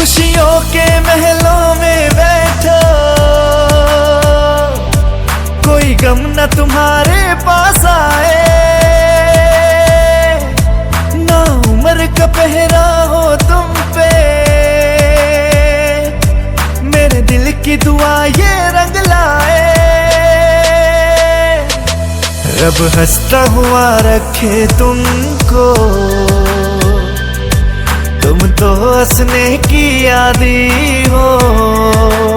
खुशियों के महलों में बैठो, कोई गम न तुम्हारे पास आए, ना उम्र का पहरा हो तुम पे, मेरे दिल की दुआ ये रंग लाए। रब हंसता हुआ रखे तुमको, तुम तो हंसने की आदी हो।